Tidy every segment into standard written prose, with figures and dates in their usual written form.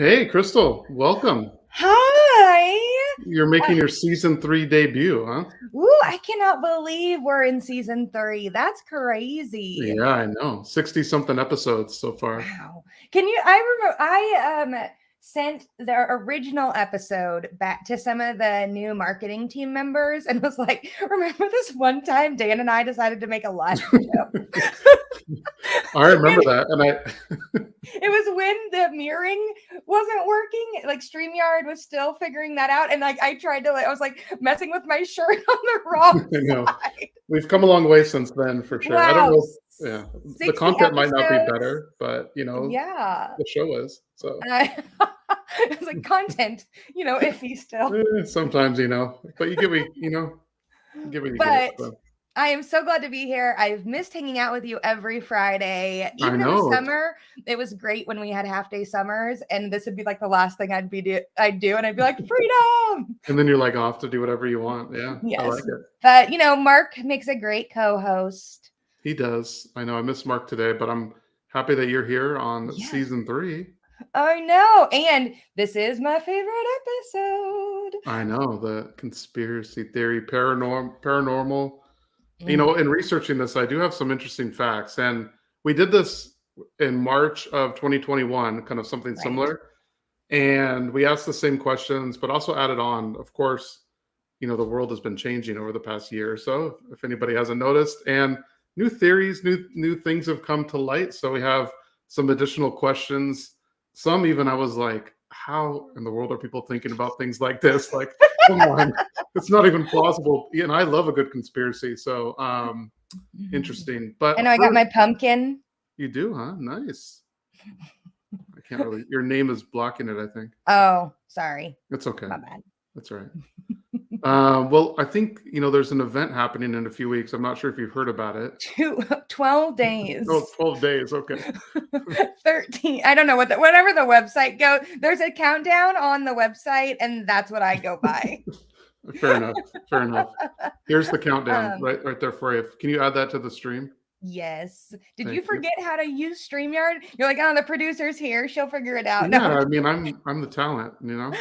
Hey, Crystal, welcome. Hi. You're making your season 3 debut, huh? Ooh, I cannot believe we're in season 3. That's crazy. Yeah, I know. 60 something episodes so far. Wow. Can you I remember I sent the original episode back to some of the new marketing team members and was like, remember this one time Dan and I decided to make a live show? I remember that. And It was when the mirroring wasn't working. Like StreamYard was still figuring that out. And like I tried to I was like messing with my shirt on the wrong I know side. we've come a long way since then for sure. I don't Wow. know. Yeah, the 60 content might not be episodes. better, but Yeah. the show is. So I it's like content, iffy still. sometimes, but you get you get what you get. But So I am so glad to be here. I've missed hanging out with you every Friday. I Even in the know. summer, it was great when we had half day summers, and this would be like the last thing I'd do, and I'd be like, freedom. And then you're like off to do whatever you want. Yeah, I Yes. like it. But Mark makes a great co-host. He does. I know I missed Mark today, but I'm happy that you're here on Yeah. season 3. I know. And this is my favorite episode. I know the conspiracy theory, paranormal. Mhm. In researching this, I do have some interesting facts, and we did this in March of 2021, kind of something Right. similar. And we asked the same questions, but also added on, of course, the world has been changing over the past year or so, if anybody hasn't noticed, and new theories, new things have come to light. So we have some additional questions. Some even I was like, how in the world are people thinking about things like this? Like, come on, it's not even plausible. Yeah, and I love a good conspiracy. So interesting. I But know I got first, my pumpkin. you do, huh? Nice. I can't really. Your name is blocking it, I think. Oh, sorry. It's okay. My bad. That's all right. Well, I think there's an event happening in a few weeks. I'm not sure if you've heard about it. 12 days. Oh, 12 days. Okay. 13. I don't know whatever the website goes. There's a countdown on the website, and that's what I go by. Fair enough. Fair enough. Here's the countdown Um, right there for you. Can you add that to the stream? yes. Did you Thank you. forget how to use StreamYard? You're like, oh, the producer's here. She'll figure it out. Yeah, No. I mean, I'm the talent. No.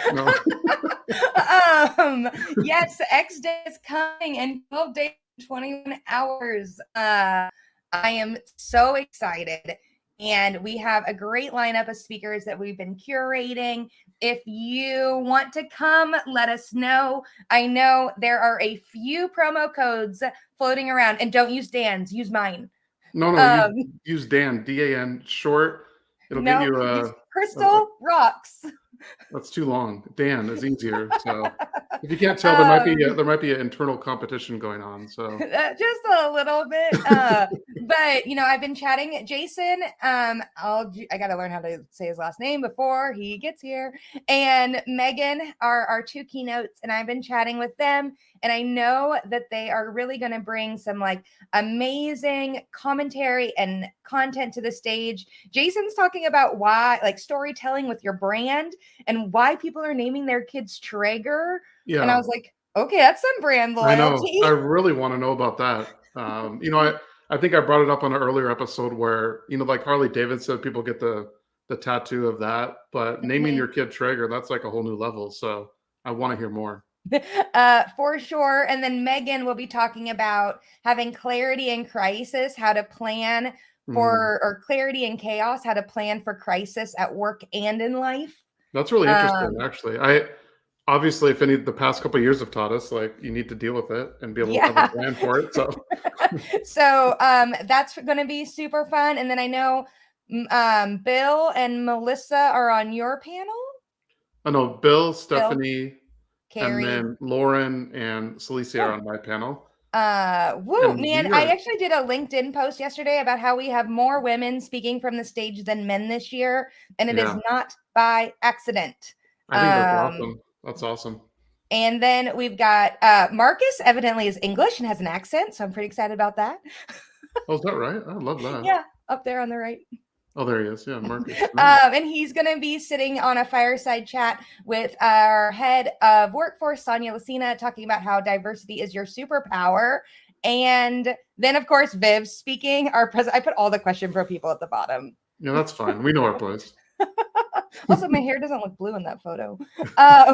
Yes, X Day is coming in 12 days, 21 hours. I am so excited. And we have a great lineup of speakers that we've been curating. If you want to come, let us know. I know there are a few promo codes floating around, and don't use Dan's, use mine. No. Um, Use Dan, DAN, short. It'll get no, you use Crystal Rocks. that's too long. Dan is easier. So if you can't tell, there might be an internal competition going on. So just a little bit. But I've been chatting Jason. I got to learn how to say his last name before he gets here. And Megan are our two keynotes, and I've been chatting with them. And I know that they are really going to bring some like amazing commentary and content to the stage. Jason's talking about why, like, storytelling with your brand and why people are naming their kids Traeger. yeah, And I was like, okay, that's some brand I know. loyalty. I really want to know about that. I think I brought it up on an earlier episode where like Harley Davidson, people get the tattoo of that, but naming your kid Traeger, that's like a whole new level. So I want to hear more. For sure. And then Megan will be talking about having clarity in crisis, how to plan or clarity in chaos, how to plan for crisis at work and in life. That's really interesting, actually. Obviously, if the past couple of years have taught us, like, you need to deal with it and be able to have a plan for it. So, so that's going to be super fun. And then I know Bill and Melissa are on your panel. I know Bill, Stephanie, Carrie, and then Lauren and Celicia are on my panel. Woo, man, I actually did a LinkedIn post yesterday about how we have more women speaking from the stage than men this year, and it is not by accident. I think that's awesome. That's awesome. And then we've got Marcus evidently is English and has an accent, so I'm pretty excited about that. Oh, is that right? I love that. Yeah, up there on the right. Oh, there he is. Yeah, Marcus. And he's going to be sitting on a fireside chat with our head of workforce, Sonia Lucina, talking about how diversity is your superpower. And then, of course, Viv speaking. Our president. I put all the Question Pro people at the bottom. Yeah, that's fine. We know our place. Also, my hair doesn't look blue in that photo.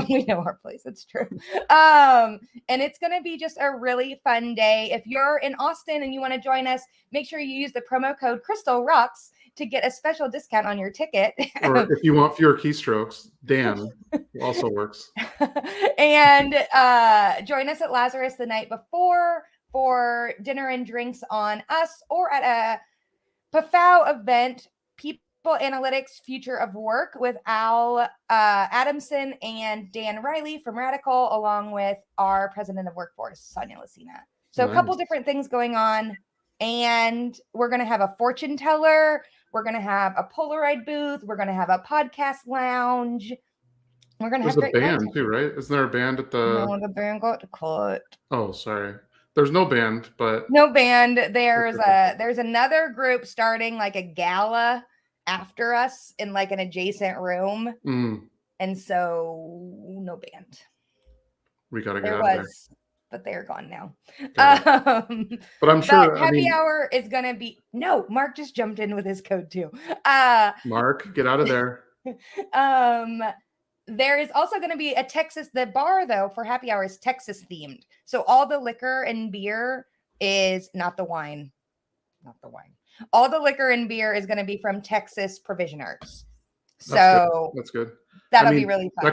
We know our place. It's true. And it's going to be just a really fun day. If you're in Austin and you want to join us, make sure you use the promo code Crystal Rocks to get a special discount on your ticket. Or if you want fewer keystrokes, Dan also works. And join us at Lazarus the night before for dinner and drinks on us, or at a PFAO event, People Analytics Future of Work, with Al Adamson and Dan Riley from Radical, along with our president of workforce, Sonia Lucina. So Nice. a couple different things going on. And we're going to have a fortune teller. We're going to have a Polaroid booth. We're going to have a podcast lounge. We're going to have There's a great band content. too, right? Isn't there a band at the... No, the band got cut. Oh, sorry. There's no band, but... No band. There's another group starting like a gala after us in like an adjacent room. And so no band. We got to get out of there. But they're gone now. But I'm sure happy hour is going to be... No, Mark just jumped in with his code too. Mark, get out of there. There is also going to be the bar though for happy hour is Texas themed. So all the liquor and beer is not the wine. All the liquor and beer is going to be from Texas Provisioners. So that's good. That'll be really fun.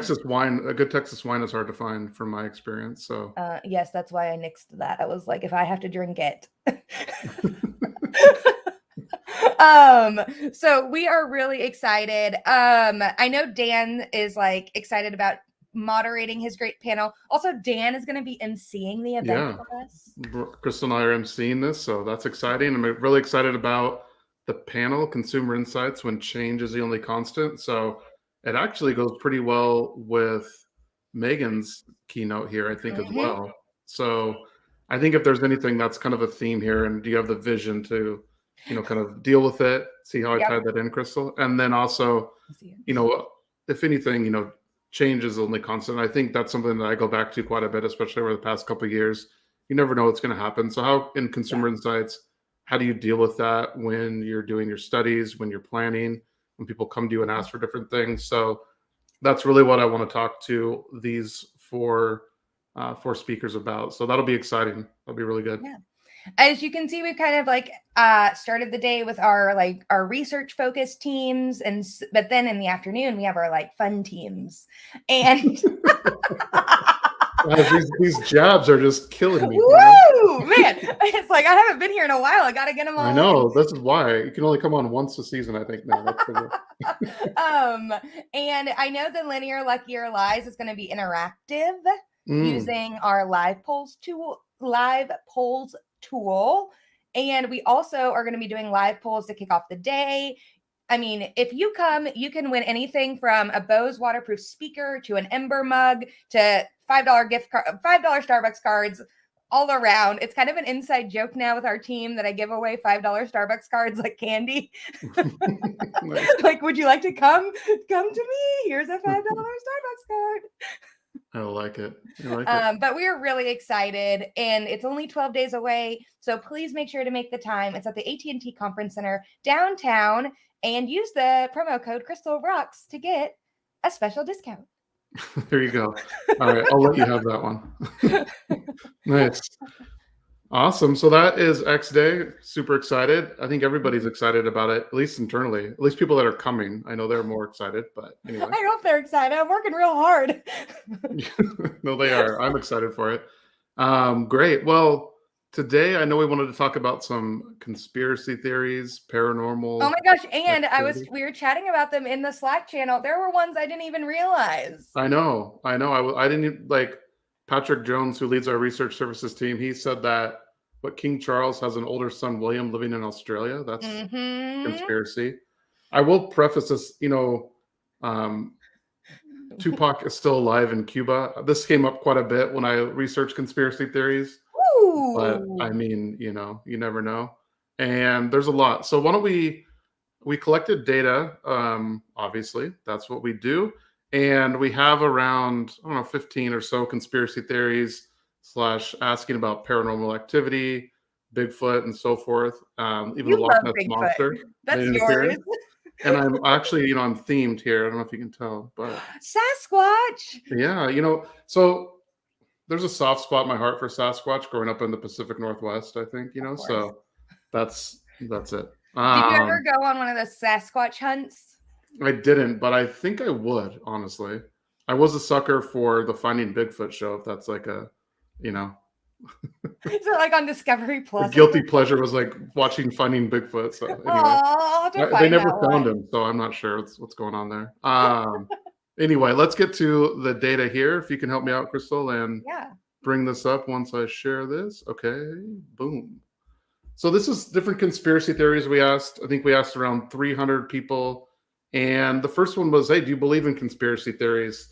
A good Texas wine is hard to find from my experience. So yes, that's why I nixed that. I was like, if I have to drink it. So we are really excited. I know Dan is like excited about moderating his great panel. Also, Dan is going to be emceeing the event for us. Crystal and I are emceeing this, so that's exciting. I'm really excited about the panel, Consumer Insights When Change is the Only Constant. So it actually goes pretty well with Megan's keynote here, I think, as well. So I think if there's anything that's kind of a theme here, and do you have the vision to, kind of deal with it, see how I tied that in, Crystal? And then also, if anything, change is the only constant. I think that's something that I go back to quite a bit, especially over the past couple of years. You never know what's going to happen. So how, in Consumer Insights, how do you deal with that when you're doing your studies, when you're planning, when people come to you and ask for different things? So that's really what I want to talk to these four speakers about. So that'll be exciting. That'll be really good. Yeah. As you can see, we've kind of like started the day with our research focused teams, but then in the afternoon we have our like fun teams, and these jabs are just killing me. Woo, man! It's like I haven't been here in a while. I got to get them all. I know. This is why you can only come on once a season, I think now. And I know the Linear Lucky or Lies is going to be interactive using our live polls tool. And we also are going to be doing live polls to kick off the day. I mean, if you come, you can win anything from a Bose waterproof speaker to an Ember mug to $5 gift card, $5 Starbucks cards all around. It's kind of an inside joke now with our team that I give away $5 Starbucks cards like candy. Like, would you like to come to me? Here's a $5 Starbucks card. I like it. But we are really excited, and it's only 12 days away. So please make sure to make the time. It's at the AT&T Conference Center downtown, and use the promo code Crystal Rocks to get a special discount. There you go. All right. I'll let you have that one. Nice. Awesome. So that is X Day. Super excited. I think everybody's excited about it, at least internally. At least people that are coming. I know they're more excited, but anyway. I hope they're excited. I'm working real hard. No, they are. I'm excited for it. Great. Well, today I know we wanted to talk about some conspiracy theories, paranormal. Oh my gosh. And we were chatting about them in the Slack channel. There were ones I didn't even realize. I know. I didn't even, like, Patrick Jones, who leads our research services team, he said that King Charles has an older son, William, living in Australia. That's conspiracy. I will preface this, Tupac is still alive in Cuba. This came up quite a bit when I researched conspiracy theories. Ooh. But I mean, you never know. And there's a lot. So why don't we collected data, obviously, that's what we do. And we have around, 15 or so conspiracy theories / asking about paranormal activity, Bigfoot, and so forth. Even the Loch Ness Monster. That's yours. And I'm actually, I'm themed here. I don't know if you can tell, but Sasquatch. yeah, so there's a soft spot in my heart for Sasquatch growing up in the Pacific Northwest, I think, Of course. so that's it. Did you ever go on one of those Sasquatch hunts? I didn't, but I think I would, honestly. I was a sucker for the Finding Bigfoot show, if that's like you know, So like on Discovery a Plus or guilty something? pleasure was like watching Finding Bigfoot. So Oh, anyway, I'll have to they find never that found one. him, so I'm not sure what's going on there. Anyway, let's get to the data here. If you can help me out, Crystal, and Yeah. bring this up once I share this. Okay, boom. So this is different conspiracy theories we asked. I think we asked around 300 people. And the first one was, hey, do you believe in conspiracy theories?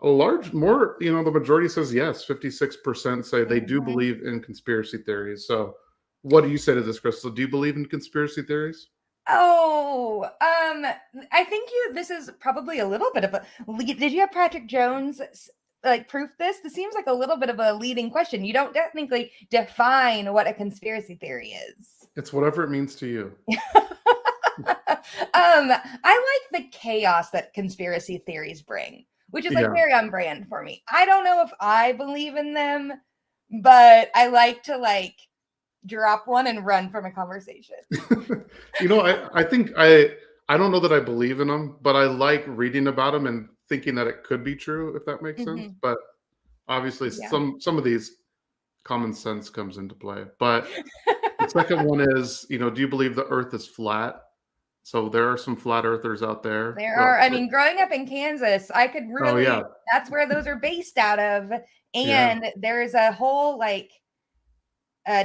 The majority says yes. 56% say they do Mhm. believe in conspiracy theories. So what do you say to this, Crystal? Do you believe in conspiracy theories? Oh, I think this is probably a little bit of a lead. Did you have Patrick Jones like proof this? This seems like a little bit of a leading question. You don't technically define what a conspiracy theory is. It's whatever it means to you. I like the chaos that conspiracy theories bring, which is like Yeah. very on brand for me. I don't know if I believe in them, but I like to like drop one and run from a conversation. I think I don't know that I believe in them, but I like reading about them and thinking that it could be true, if that makes sense. Mhm. But obviously, Yeah. some of these common sense comes into play. But the second one is, do you believe the Earth is flat? So there are some flat earthers out there. There Well, are, I mean, growing up in Kansas, I could oh yeah, that's where those are based out of. yeah. And there's a whole like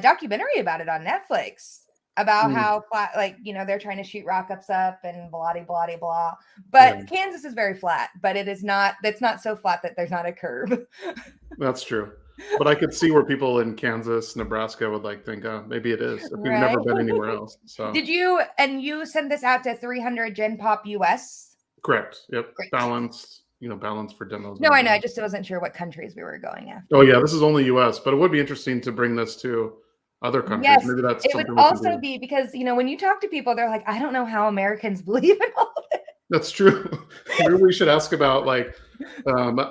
documentary about it on Netflix about Mm, how flat, like, they're trying to shoot rockets up and blah, blah, blah, blah. yeah, But Kansas is very flat, but it's not so flat that there's not a curve. that's true. But I could see where people in Kansas, Nebraska would like think, oh, maybe it is if we've Right. never been anywhere else. So You send this out to 300 Gen Pop US? correct. Yep. Great. Balance for demos. No, I know. I just wasn't sure what countries we were going after. Oh yeah, this is only US, but it would be interesting to bring this to other countries. Yes, Maybe that's it would something we can also do. be because, when you talk to people, they're like, I don't know how Americans believe in all of it. That's true. Maybe we should ask about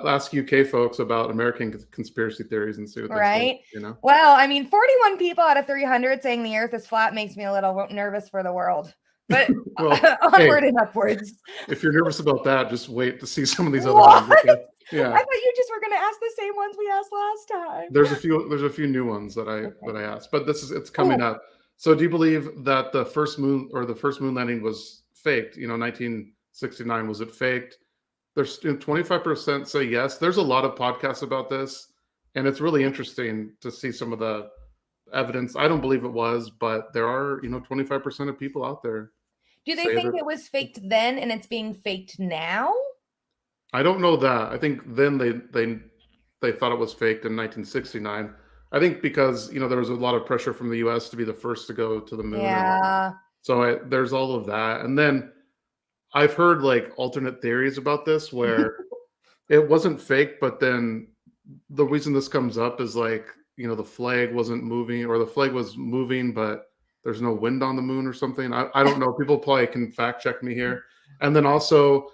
ask UK folks about American conspiracy theories and see what they Right. say. Well, I mean, 41 people out of 300 saying the earth is flat makes me a little nervous for the world. But Well, onward hey, and upwards. if you're nervous about that, just wait to see some of these other What? ones. Okay? I Yeah, thought you just were going to ask the same ones we asked last time. there's a few new ones that I asked, but it's coming up. So, do you believe that the first moon landing was faked? 1969, was it faked? There's 25% say yes. There's a lot of podcasts about this, and it's really interesting to see some of the evidence. I don't believe it was, but there are 25% of people out there Do they say think that. it was faked then and it's being faked now? I don't know that. I think then they thought it was faked in 1969. I think because there was a lot of pressure from the U.S. to be the first to go to the moon, and Yeah. so there's all of that. And then I've heard like alternate theories about this where it wasn't fake, but then the reason this comes up is like the flag wasn't moving, or the flag was moving, but there's no wind on the moon or something. I don't know. People probably can fact check me here. And then also,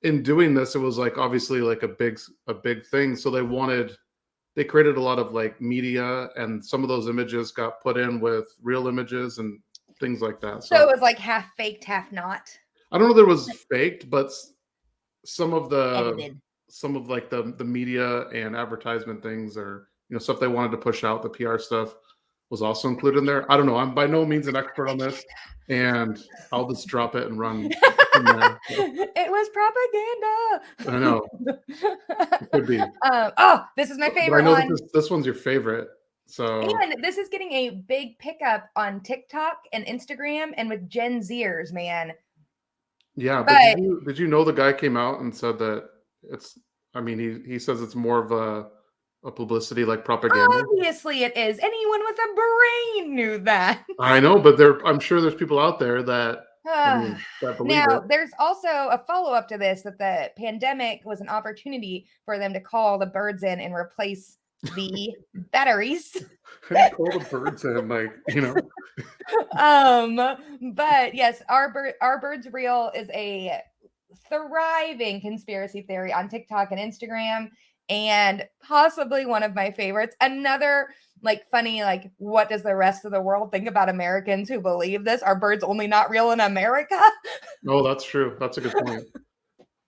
in doing this, it was like obviously like a big thing. So they created a lot of like media, and some of those images got put in with real images and things like that. So it So was like half faked, half not I don't know that it was faked, but some of the edited. some of like the media and advertisement things, or stuff they wanted to push out, the PR stuff was also included in there. I don't know. I'm by no means an expert on this, and I'll just drop it and run from there. So, It was propaganda. I know it could be. This is my But I favorite know one. this one's your favorite. So And this is getting a big pickup on TikTok and Instagram and with Gen Zers, man. yeah, but But did you know the guy came out and said that it's I mean he says it's more of a publicity, like propaganda. obviously it is. Anyone with a brain knew that. I know, but I'm sure there's people out there that that believe Now, it. there's also a follow up to this that the pandemic was an opportunity for them to call the birds in and replace the batteries. How do you call the birds in, But yes, our bird's real is a thriving conspiracy theory on TikTok and Instagram, and possibly one of my favorites. Another like funny, like, what does the rest of the world think about Americans who believe this? Are birds only not real in America? Oh, that's true. That's a good point.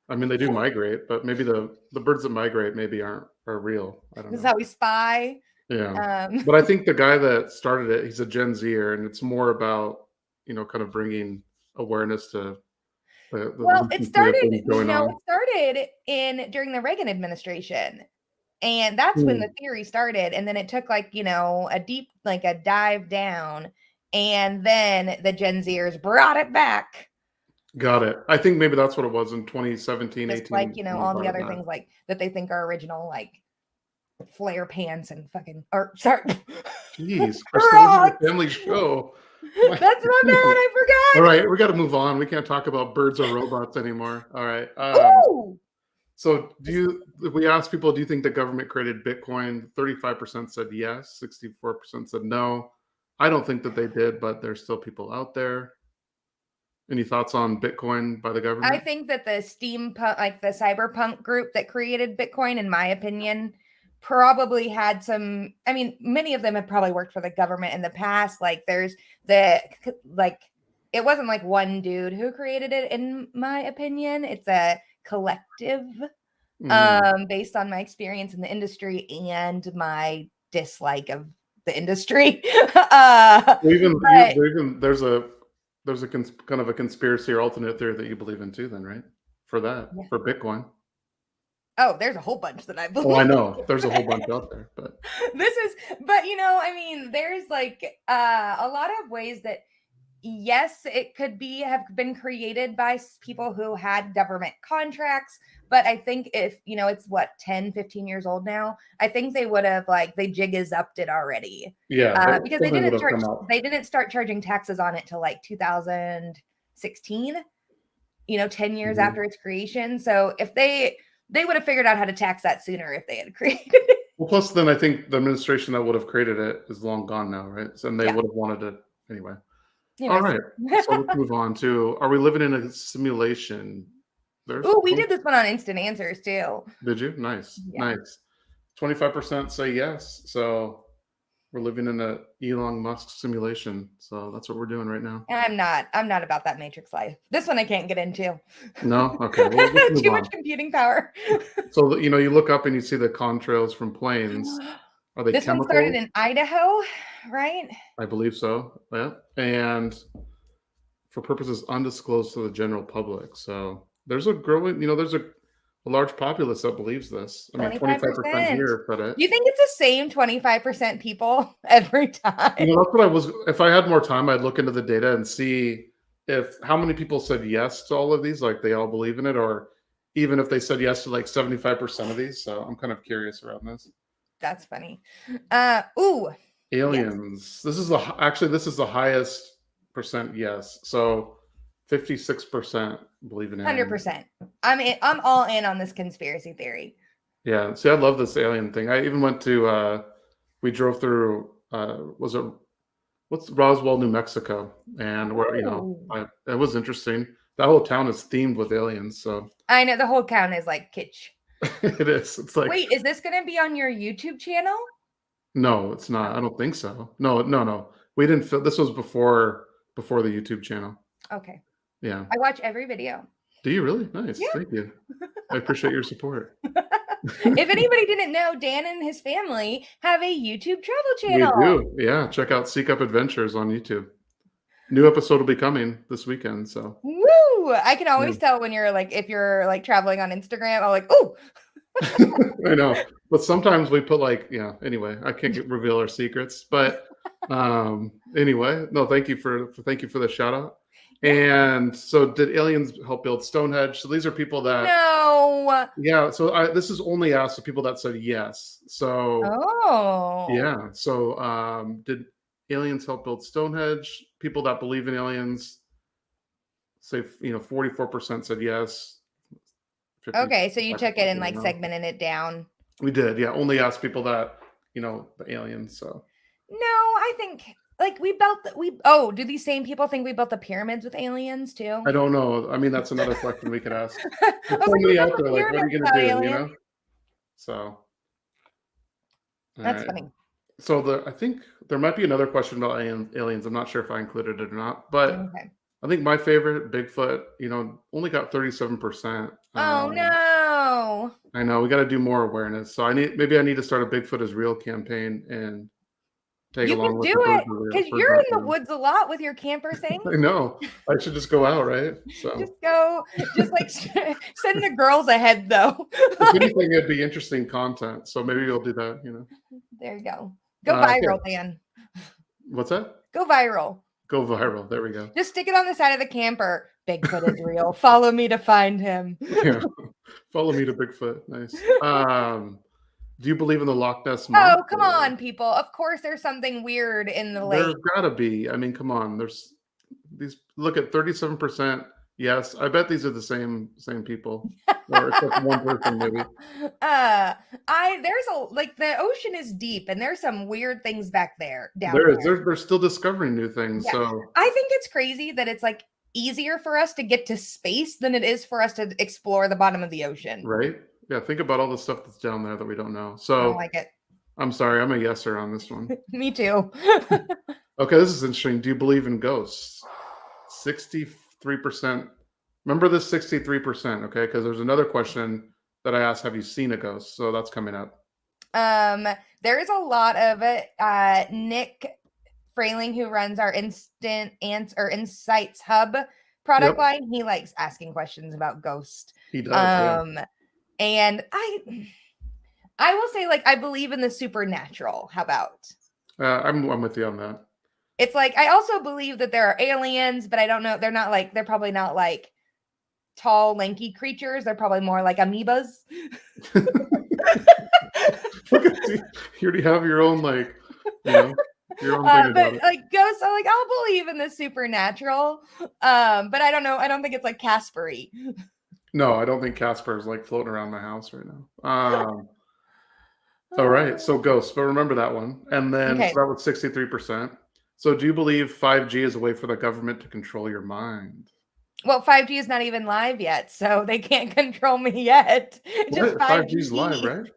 I mean, they do migrate, but maybe the birds that migrate maybe are real. I don't This is know. how we spy. Yeah. Um, But I think the guy that started it, he's a Gen Zer, and it's more about, kind of bringing awareness to the well, it recent state of started, things going it on. started in during the Reagan administration. And that's when the Hmm. theory started, and then it took, like, a dive down, and then the Gen Zers brought it back, Got it. I think maybe that's what it was in 2017, just like, 18 when they all the brought it other back. things, like, that they think are original, like flare pants and fucking or sorry, Jeez, Crystal, this is a Crocs. family show. My That's my bad, I All forgot. right, we gotta move on. We can't talk about birds or robots anymore. All right. Ooh! So if we asked people, do you think the government created Bitcoin? 35% said yes, 64% said no. I don't think that they did, but there's still people out there. Any thoughts on Bitcoin by the I government? think that the steampunk, like the cyberpunk group that created Bitcoin, in my opinion, probably had some. I mean, many of them have probably worked for the government in the past. Like, there's like, it wasn't like one dude who created it, in my opinion. It's a collective, Mhm. based on my experience in the industry and my dislike of the industry. Well, even But there's a kind of a conspiracy or alternate theory that you believe in too, then, right? For that, yeah. for Bitcoin. Oh, there's a whole bunch that I Oh, I believe. know. There's a whole bunch out there, but This is but I mean, there's like a lot of ways that, yes, it could be have been created by people who had government contracts, but I think if, it's what, 10, 15 years old now, I think they would have, like, they jig is upped it already. yeah, Because something would have come out. they didn't start charging taxes on it till like 2016, 10 years Mhm. after its creation. So if they would have figured out how to tax that sooner if they had created it. Well, plus then I think the administration that would have created it is long gone now, right? So, and they Yeah. would have wanted it anyway. All Anyways. right. So let's move on to, are we living in a simulation? There's Oh, we did this one on instant answers too. Did you? Nice. Yeah. Nice. 25% say yes. So we're living in a Elon Musk simulation. So that's what we're doing right now. I'm not about that matrix life. This one I can't get into. No? Okay. Well, let's move Too much on. computing power. So, you look up and you see the contrails from planes. Are they This one started chemical? in Idaho, right? I believe so. Yeah. And for purposes undisclosed to the general public. So there's a growing, there's a large populace that believes this. I mean, 25% 25%. here, but Do you think it's the same 25% people every time? that's what if I had more time, I'd look into the data and see if how many people said yes to all of these, like they all believe in it, or even if they said yes to like 75% of these. So I'm kind of curious around this. That's funny. Ooh, yes, Aliens. This is the highest percent yes. So 56% believe in aliens. 100%. I'm all in on this conspiracy theory. Yeah. See, I love this alien thing. I even went to we drove through was it what's Roswell, New Mexico, and where Ooh. it was interesting. That whole town is themed with aliens, so I know the whole count is like kitsch. it is. It's like Wait, is this gonna be on your YouTube channel? no, it's not. I Oh, don't think so. No, no, no. We didn't. This was before the YouTube channel. okay. Yeah. I watch every video. Do you really? Nice. Yeah. Thank you. I appreciate your support. If anybody didn't know, Dan and his family have a YouTube travel We channel. do. Yeah. Check out Seek Up Adventures on YouTube. New episode will be coming this weekend. So Woo! I can yeah. always tell when you're like, if you're like traveling on Instagram, I'm like, ooh, I know, but sometimes we put like, yeah. Anyway, I can't reveal our secrets, but anyway, no. Thank you for the shout out. yeah. And so, did aliens help build Stonehenge? So these are people that, No. yeah. So this is only asked to people that said yes. So Oh. yeah. So did aliens help build Stonehenge? People that believe in aliens say 44% said yes. 50 Okay, so you took it and like no. segmented it down. We did, yeah. Only ask people that, the aliens. So No, I think like we built oh, do these same people think we built the pyramids with aliens too? I don't know. I mean, that's another question we could ask. I There's was so like, we many built out the there. Like, what are you pyramids gonna without do? You aliens. know? So, all That's right. funny. So I think there might be another question about aliens. I'm not sure if I included it or not, but Okay. I think my favorite Bigfoot, only got 37%. Oh no. I know we got to do more awareness. So maybe I need to start a Bigfoot is real campaign and tag You along can with do the birds it are real. because Birds you're in aren't the real. woods a lot with your camper thing. I know. I should just go out, right? So Just go, just like send the girls ahead though. if anything, it'd be interesting content. So maybe we'll do that. There you go. Go Okay. viral, Dan. What's that? Go viral. Go viral. There we go. Just stick it on the side of the camper. Bigfoot is real. Follow me to find him. Yeah. Follow me to Bigfoot. Nice. Do you believe in the Loch Ness Oh, come monster? on, people. Of course there's something weird in the lake. There's gotta be. I mean, come on. There's these. Look at 37%. Yes, I bet these are the same people, or except one person maybe. There's the ocean is deep and there's some weird things back there down There is. there. They're still discovering new things. Yeah. So I think it's crazy that it's like easier for us to get to space than it is for us to explore the bottom of the ocean. right? Yeah. Think about all the stuff that's down there that we don't know. I So don't like it. I'm sorry. I'm a yeser on this one. Me too. Okay, this is interesting. Do you believe in ghosts? 63%. Remember this 63%, okay? Because there's another question that I asked, have you seen a ghost? So that's coming up. There's a lot of it. Nick Frayling, who runs our Instant Ants or Insights Hub product line, he likes asking questions about ghosts. He does. And I will say, I believe in the supernatural. How about? I'm with you on that. It's I also believe that there are aliens, but I don't know. They're probably not tall, lanky creatures. They're probably more like amoebas. Look at you. You already have your own, your own thing about it. Ghosts, I'll believe in the supernatural. But I don't know. I don't think it's Casper-y. No, I don't think Casper is floating around my house right now. All right, so ghosts, but remember that one. And then so that was 63%. So do you believe 5G is a way for the government to control your mind? Well, 5G is not even live yet, so they can't control me yet. Just 5G is live, right?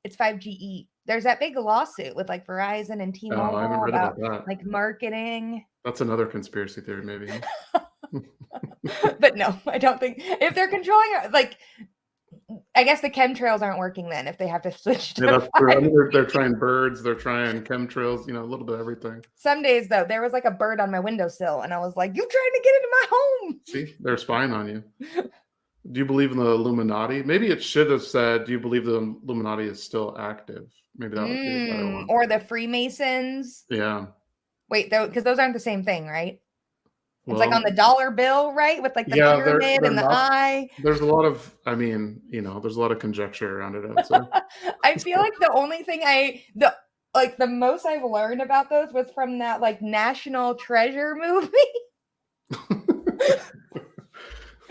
It's 5GE. There's that big lawsuit with Verizon and T-Mobile I haven't read about that. Marketing. That's another conspiracy theory, maybe. But no, I don't think if they're controlling I guess the chemtrails aren't working then if they have to switch to that's true. I mean, they're trying birds, they're trying chemtrails, a little bit of everything. Some days though, there was a bird on my windowsill and I was like, you trying to get into my home? See, they're spying on you. Do you believe in the Illuminati? Maybe it should have said, do you believe the Illuminati is still active? Maybe that would be a better one. Or the Freemasons. Yeah. Wait, though, because those aren't the same thing, right? It's on the dollar bill, right? With the pyramid and the eye. There's a lot of, there's a lot of conjecture around it. So. I feel like the only thing the most I've learned about those was from that National Treasure movie.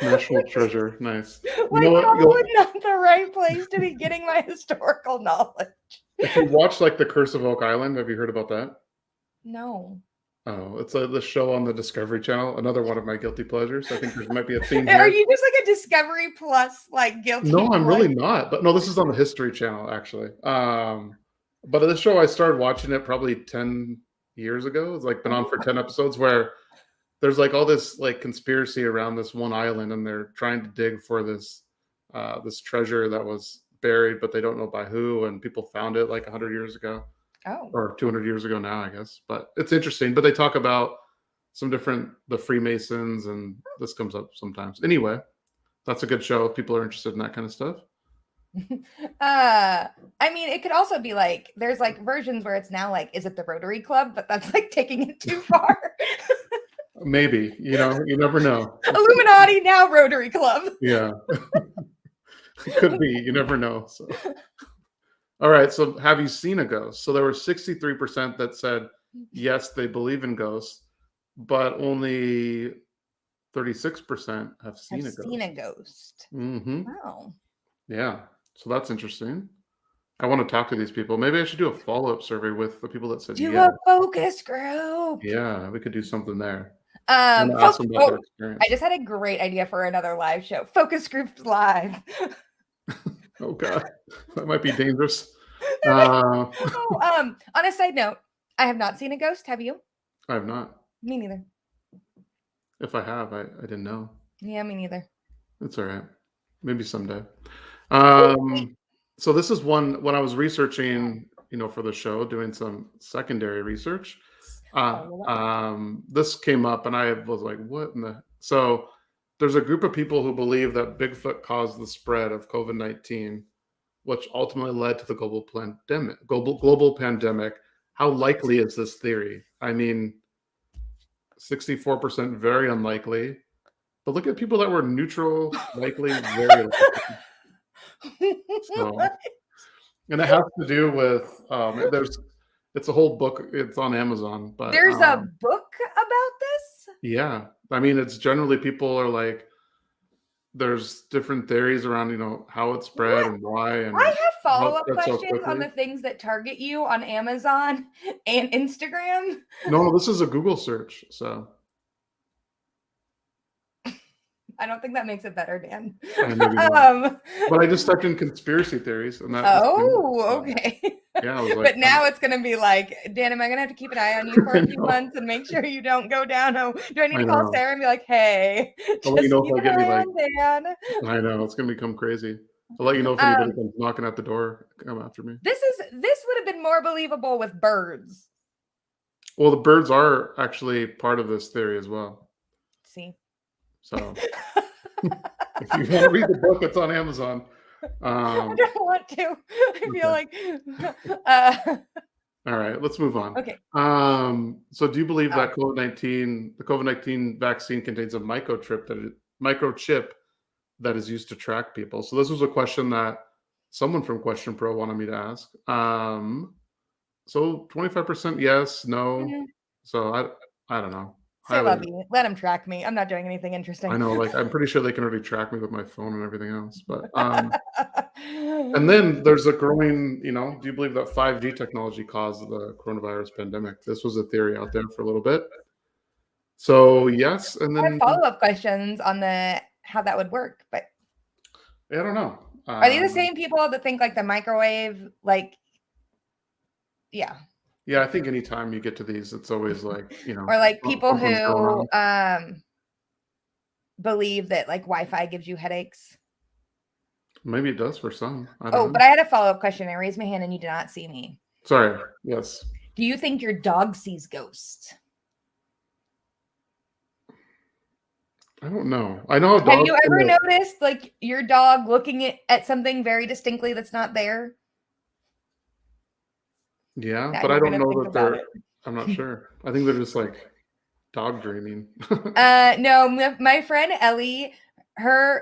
National Treasure, nice. Probably not the right place to be getting my historical knowledge. If you watch The Curse of Oak Island, have you heard about that? No. Oh, it's the show on the Discovery Channel. Another one of my guilty pleasures. I think there might be a theme here. Are you just a Discovery Plus guilty? No, I'm really not. But no, this is on the History Channel actually. But this show I started watching it probably 10 years ago. It's been on for 10 episodes where there's all this conspiracy around this one island, and they're trying to dig for this this treasure that was buried, but they don't know by who, and people found it 100 years ago. Oh. Or 200 years ago now, I guess. But it's interesting. But they talk about the Freemasons, and this comes up sometimes. Anyway, that's a good show if people are interested in that kind of stuff. I mean, it could also be there's versions where it's now is it the Rotary Club? But that's taking it too far. Maybe, you never know. Illuminati, now Rotary Club. Yeah. It could be. You never know. So. All right. So have you seen a ghost? So there were 63% that said, yes, they believe in ghosts, but only 36% have seen a ghost. Seen a ghost. Mm-hmm. Wow. Yeah. So that's interesting. I want to talk to these people. Maybe I should do a follow-up survey with the people that said Do yes. a focus group. Yeah, we could do something there. I'm gonna ask them about their I experience. just had a great idea for another live show. Focus groups live. Oh God, that might be dangerous. On a side note, I have not seen a ghost. Have you? I have not. Me neither. If I have, I didn't know. Yeah, me neither. It's all right. Maybe someday. Wait. So this is one when I was researching, for the show, doing some secondary research. This came up, and I was like, "What in the?" So there's a group of people who believe that Bigfoot caused the spread of COVID-19, which ultimately led to the global pandemic. Global pandemic. How likely is this theory? I mean, 64% very unlikely. But look at people that were neutral, likely, very likely. So, and it has to do with it's a whole book. It's on Amazon, but There's a book about this? yeah, I mean, it's generally people are like, there's different theories around, how it spread and why, and I have how it follow-up spread so questions on quickly. the things that target you on Amazon and Instagram. No, this is a Google search, so I don't think that makes it better, Dan. maybe not. But I just typed in conspiracy theories, and that just came up, so, Okay. yeah, I was like, But now it's gonna be like, Dan, am I gonna have to keep an eye on you for I a few know. months and make sure you don't go down? Oh, do I need I to call know. Sarah and be like, hey, I'll let you just know keep if I an get any eye like. on Dan? I know it's gonna become crazy. I'll let you know if anybody Um, comes knocking at the door, come after me. this would have been more believable with birds. Well, the birds are actually part of this theory as well. See. So if you want to read the book, it's on Amazon. I don't want to. I feel Okay. like All right, let's move on. okay. So do you believe Oh. that the COVID-19 vaccine contains a microchip that is used to track people? So this was a question that someone from Question Pro wanted me to ask. So 25% yes, no. Mhm. So I don't know. Say love you. Let him track me. I'm not doing anything I interesting. know, like I'm pretty sure they can already track me with my phone and everything else. But and then there's a growing, do you believe that 5G technology caused the coronavirus pandemic? This was a theory out there for a little bit. So yes, and I have then follow-up questions on how that would work, but I don't know. are these the same people that think like the microwave, like, yeah, Yeah, I think anytime you get to these, it's always like, or like people something's going who on. believe that like Wi-Fi gives you headaches? Maybe it does for some. I Oh, don't but know. I had a follow-up question. I raised my hand and you did not see me. Sorry. Yes. Do you think your dog sees ghosts? I don't know. I know Have dogs you can, ever noticed like your dog looking at something very distinctly that's not there? yeah, Now but I you're don't gonna know think that about it. I'm not sure. I think they're just like dog dreaming. No, my friend Ellie,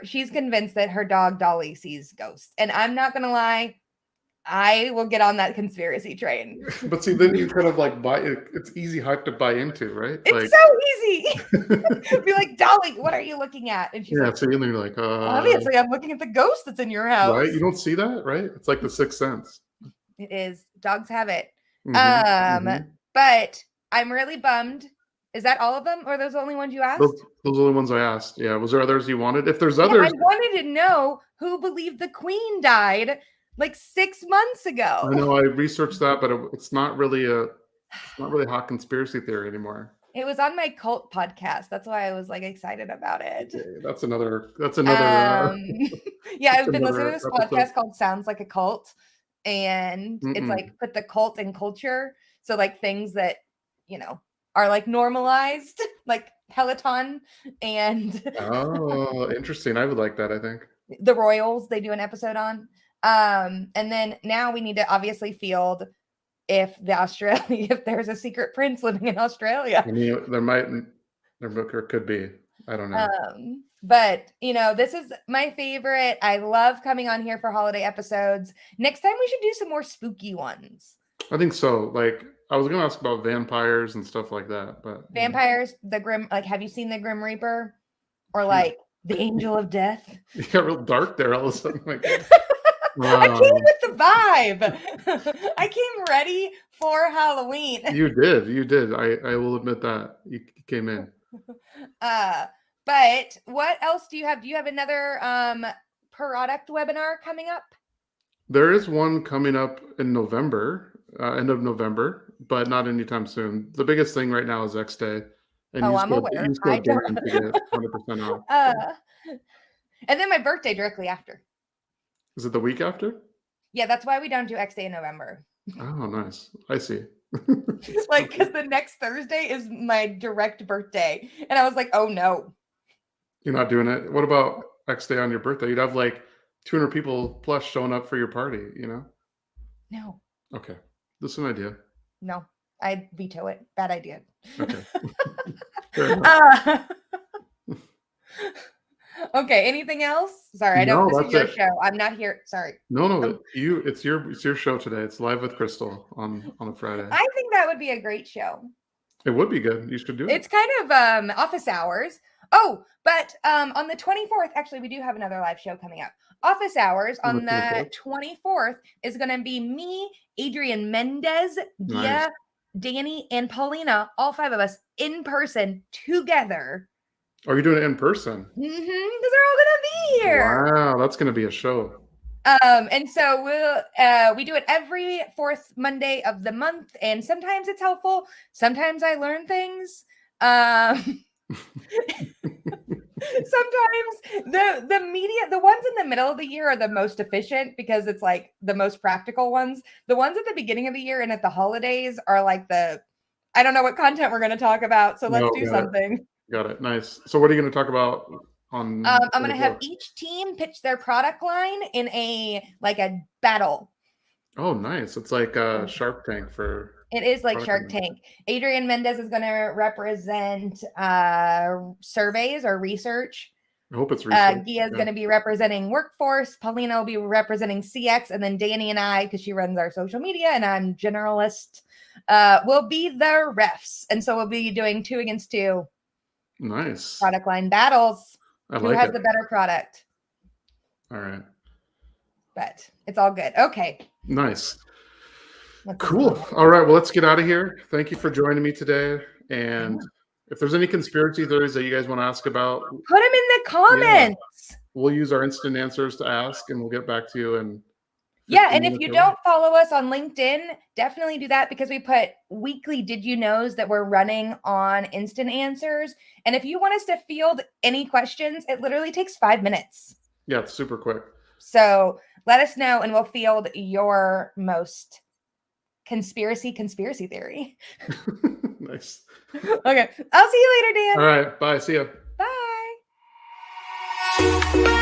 she's convinced that her dog Dolly sees ghosts. And I'm not gonna lie, I will get on that conspiracy train. But see, then you kind of like buy it. It's easy hype to buy into, right? It's Like, so easy. Be like, Dolly, what are you looking at? And she's yeah. like, So you're like, obviously, I'm looking at the ghost that's in your house. right? You don't see that, right? It's like the sixth sense. It is. Dogs have it. Hmm. Hmm. But I'm really bummed. Is that all of them, or are those the only ones you Those, asked? those are the ones I asked. Yeah. Was there others you wanted? If there's Yeah, I others, wanted to know who believed the queen died like 6 months ago. I know I researched that, but it's not really a hot conspiracy theory anymore. It was on my cult podcast. That's why I was like excited about it. Okay, that's another. That's Yeah, I've been listening to another this episode. podcast called Sounds Like a Cult, and it's like Mm-mm. put the cult in culture. So like things that, are like normalized, like Peloton and Oh, interesting. I would like that, I think. the Royals, they do an episode on. And then now we need to obviously field if if there's a secret prince living in Australia. I mean, there could be. I don't know. But this is my favorite. I love coming on here for holiday episodes. Next time we should do some more spooky ones. I think so. Like, I was gonna ask about vampires and stuff like that, but Vampires, the Grim, like, have you seen the Grim Reaper? Or like the Angel of Death? you got real dark there all of a sudden. Like, I came Um, with the vibe. I came ready for Halloween. you did. I will admit that you came in. But what else do you have? Do you have another product webinar coming up? There is one coming up in November, end of November, but not anytime soon. The biggest thing right now is X Day, and Oh, I'm aware. use I code don't. Darren to get 100% off. And then my birthday directly after. Is it the week after? Yeah, that's why we don't do X Day in November. Oh, nice. I see. Like, because the next Thursday is my direct birthday. And I was like, oh no. You're not doing it. What about X Day on your birthday? You'd have like 200 people plus showing up for your party, you know? No. Okay. This is an idea. No. I veto it. Bad idea. Okay. Fair enough. Okay, anything else? Sorry, I No, don't. This is that's your it. show. I'm not here. Sorry. No, it's your show today. It's live with Crystal on a Friday. I think that would be a great show. It would be good. You should do it. It's kind of office hours. Oh, but on the 24th, actually, we do have another live show coming up. Office hours on the 24th is going to be me, Adrian Mendez, Gia, Nice. Danny, and Paulina, all 5 of us in person together. Are you doing it in person? Because they're all going to be here. Wow, that's going to be a show. And so we do it every 4th Monday of the month, and sometimes it's helpful. Sometimes I learn things. Sometimes the media, the ones in the middle of the year are the most efficient because it's like the most practical ones. The ones at the beginning of the year and at the holidays are like I don't know what content we're going to talk about, so let's do something. Got it. Nice. So what are you going to talk about on? I'm going to have each team pitch their product line in a battle. Oh, nice. It's like a Shark Tank for. It is like Shark Tank. Adrian Mendez is going to represent surveys or research. I hope it's research. Gia is going to be representing workforce. Paulina will be representing CX. And then Danny and I, because she runs our social media and I'm generalist, will be the refs. And so we'll be doing 2 against 2. Nice. Product line battles. Who has the better product? All right. But it's all good. Okay. Nice. Cool. All right. Well, let's get out of here. Thank you for joining me today. And if there's any conspiracy theories that you guys want to ask about, put them in the comments. Yeah. We'll use our instant answers to ask, and we'll get back to you. And and if you don't follow us on LinkedIn, definitely do that because we put weekly did you knows that we're running on instant answers. And if you want us to field any questions, it literally takes 5 minutes. Yeah, it's super quick. So let us know and we'll field your most conspiracy theory. Nice. Okay. I'll see you later, Dan. All right. Bye. See ya. Bye.